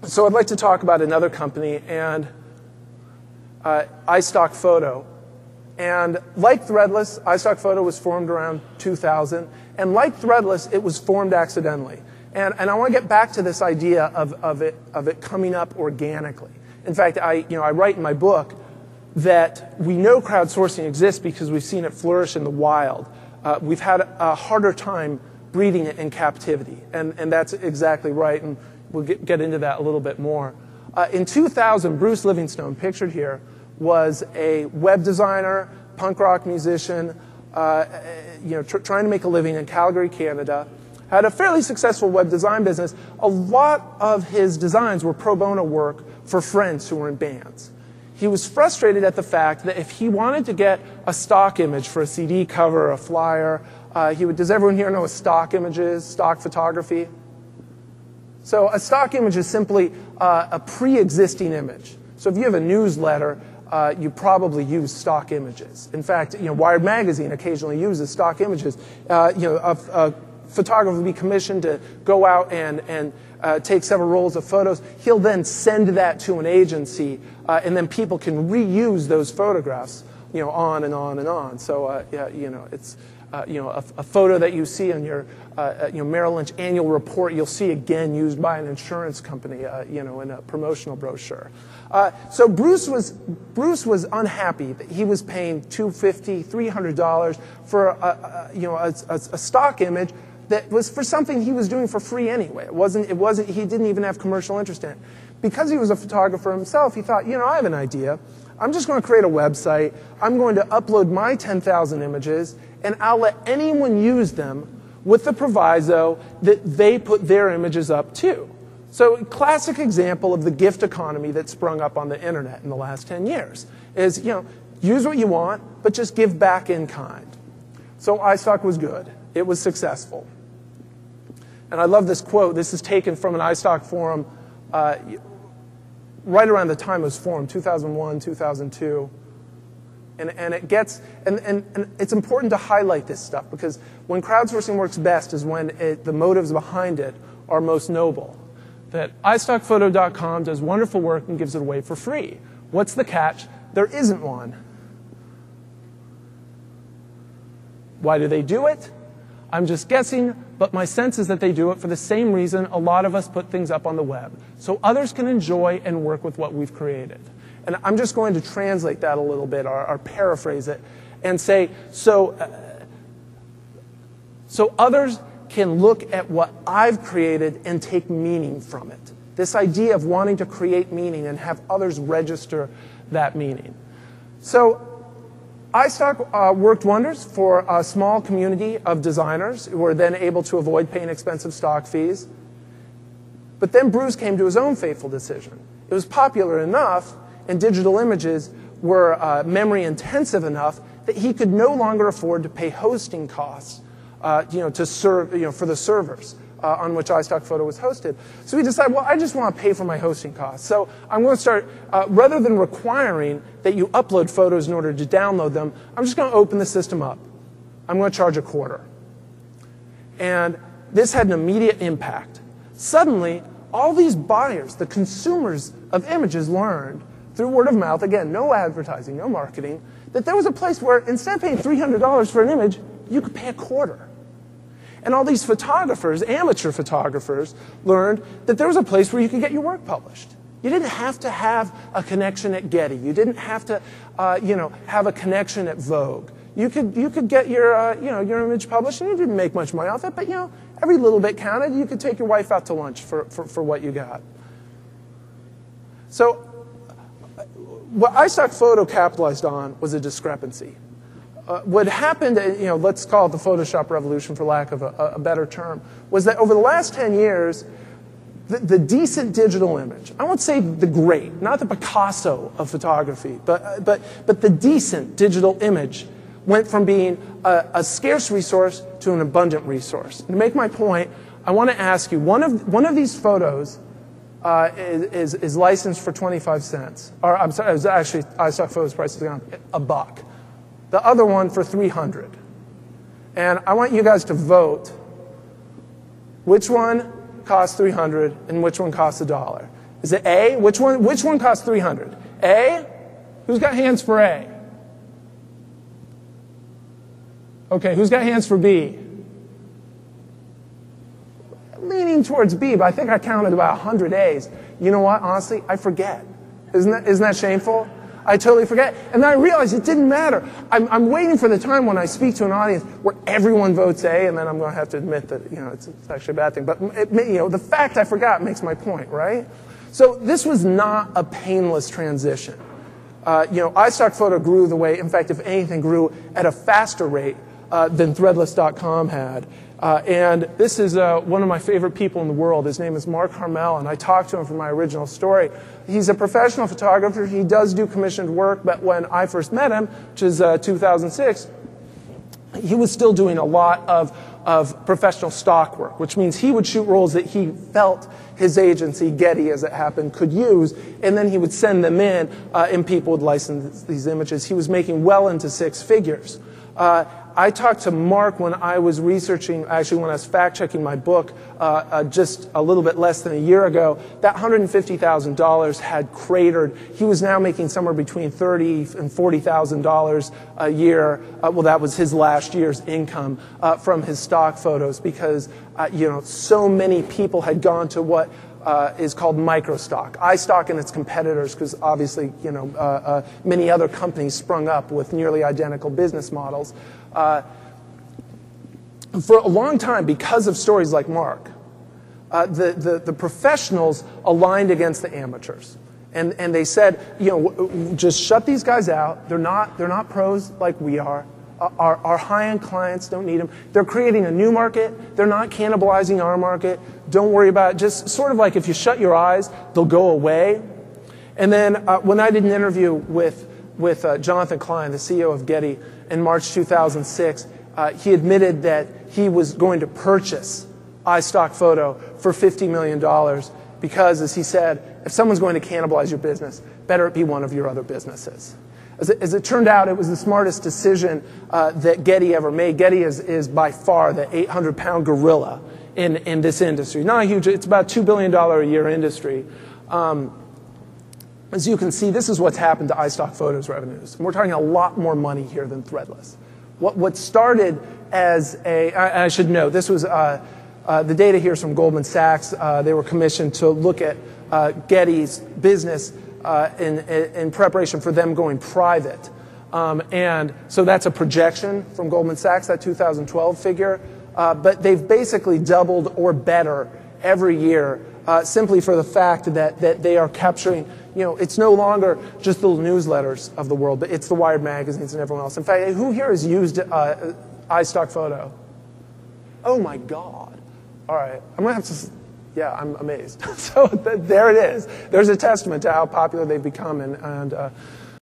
So I'd like to talk about another company, and iStock Photo. And like Threadless, iStock Photo was formed around 2000. And like Threadless, it was formed accidentally. And I want to get back to this idea of it coming up organically. In fact, I write in my book that we know crowdsourcing exists because we've seen it flourish in the wild. We've had a harder time breeding it in captivity. And that's exactly right. And we'll get into that a little bit more. In 2000, Bruce Livingstone, pictured here, was a web designer, punk rock musician, trying to make a living in Calgary, Canada. Had a fairly successful web design business. A lot of his designs were pro bono work for friends who were in bands. He was frustrated at the fact that if he wanted to get a stock image for a CD cover or a flyer, does everyone here know what stock image is, stock photography? So a stock image is simply a pre-existing image. So if you have a newsletter, you probably use stock images. In fact, Wired Magazine occasionally uses stock images. A photographer will be commissioned to go out and take several rolls of photos. He'll then send that to an agency, and then people can reuse those photographs, on and on and on. So, it's a photo that you see on your Merrill Lynch annual report, you'll see again used by an insurance company, in a promotional brochure. So Bruce was unhappy that he was paying $250, $300 for a stock image that was for something he was doing for free anyway. He didn't even have commercial interest in it. Because he was a photographer himself, he thought, I have an idea. I'm just going to create a website. I'm going to upload my 10,000 images, and I'll let anyone use them with the proviso that they put their images up too. So a classic example of the gift economy that sprung up on the internet in the last 10 years is, use what you want, but just give back in kind. So iStock was good. It was successful. And I love this quote. This is taken from an iStock forum right around the time it was formed, 2001, 2002. And it's important to highlight this stuff because when crowdsourcing works best is when the motives behind it are most noble. That iStockphoto.com does wonderful work and gives it away for free. What's the catch? There isn't one. Why do they do it? I'm just guessing, but my sense is that they do it for the same reason a lot of us put things up on the web, so others can enjoy and work with what we've created. And I'm just going to translate that a little bit, or paraphrase it, and say, so others can look at what I've created and take meaning from it. This idea of wanting to create meaning and have others register that meaning. So iStock worked wonders for a small community of designers who were then able to avoid paying expensive stock fees. But then Bruce came to his own fateful decision. It was popular enough, and digital images were memory intensive enough that he could no longer afford to pay hosting costs, to serve, for the servers on which iStock Photo was hosted. So he decided, well, I just want to pay for my hosting costs. So I'm going to start, rather than requiring that you upload photos in order to download them, I'm just going to open the system up. I'm going to charge $0.25. And this had an immediate impact. Suddenly, all these buyers, the consumers of images, learned through word of mouth, again, no advertising, no marketing, that there was a place where instead of paying $300 for an image, you could pay $0.25. And all these photographers, amateur photographers, learned that there was a place where you could get your work published. You didn't have to have a connection at Getty. You didn't have to, have a connection at Vogue. You could get your, your image published, and you didn't make much money off it, but, every little bit counted. You could take your wife out to lunch for what you got. So what iStock Photo capitalized on was a discrepancy. What happened, let's call it the Photoshop revolution for lack of a better term, was that over the last 10 years, the decent digital image, I won't say the great, not the Picasso of photography, but the decent digital image went from being a scarce resource to an abundant resource. And to make my point, I want to ask you, one of these photos is licensed for 25 cents. Or I'm sorry, it was actually iStock Photos price is $1. The other one for 300. And I want you guys to vote which one costs 300 and which one costs $1. Is it A? Which one costs 300? A? Who's got hands for A? Okay, who's got hands for B? Leaning towards B, but I think I counted about 100 A's. You know what? Honestly, I forget. Isn't that shameful? I totally forget. And then I realized it didn't matter. I'm waiting for the time when I speak to an audience where everyone votes A, and then I'm going to have to admit that, it's actually a bad thing. But, the fact I forgot makes my point, right? So this was not a painless transition. iStock Photo grew the way, in fact, if anything, grew at a faster rate than Threadless.com had. And this is one of my favorite people in the world. His name is Mark Harmel, and I talked to him for my original story. He's a professional photographer. He does do commissioned work, but when I first met him, which is 2006, he was still doing a lot of professional stock work, which means he would shoot rolls that he felt his agency, Getty as it happened, could use, and then he would send them in, and people would license these images. He was making well into six figures. I talked to Mark when I was researching, actually when I was fact-checking my book just a little bit less than a year ago. That $150,000 had cratered. He was now making somewhere between $30,000 and $40,000 a year. Well, that was his last year's income from his stock photos because, so many people had gone to what is called microstock. iStock and its competitors, because obviously, many other companies sprung up with nearly identical business models. For a long time, because of stories like Mark, the professionals aligned against the amateurs. And they said, just shut these guys out. They're not pros like we are. Our high-end clients don't need them. They're creating a new market. They're not cannibalizing our market. Don't worry about it. Just sort of like if you shut your eyes, they'll go away. And then when I did an interview with Jonathan Klein, the CEO of Getty, in March 2006, he admitted that he was going to purchase iStock Photo for $50 million because, as he said, if someone's going to cannibalize your business, better it be one of your other businesses. As it turned out, it was the smartest decision that Getty ever made. Getty is by far the 800-pound gorilla in this industry. Not a huge, it's about $2 billion a year industry. As you can see, this is what's happened to iStock Photo's revenues. And we're talking a lot more money here than Threadless. What started as I should note, this was, the data here is from Goldman Sachs. They were commissioned to look at Getty's business in preparation for them going private. And so that's a projection from Goldman Sachs, that 2012 figure. But they've basically doubled or better every year simply for the fact that they are capturing, it's no longer just the newsletters of the world, but it's the Wired magazines and everyone else. In fact, who here has used iStock Photo? Oh my God. All right. I'm going to have to, yeah, I'm amazed. So there it is. There's a testament to how popular they've become. And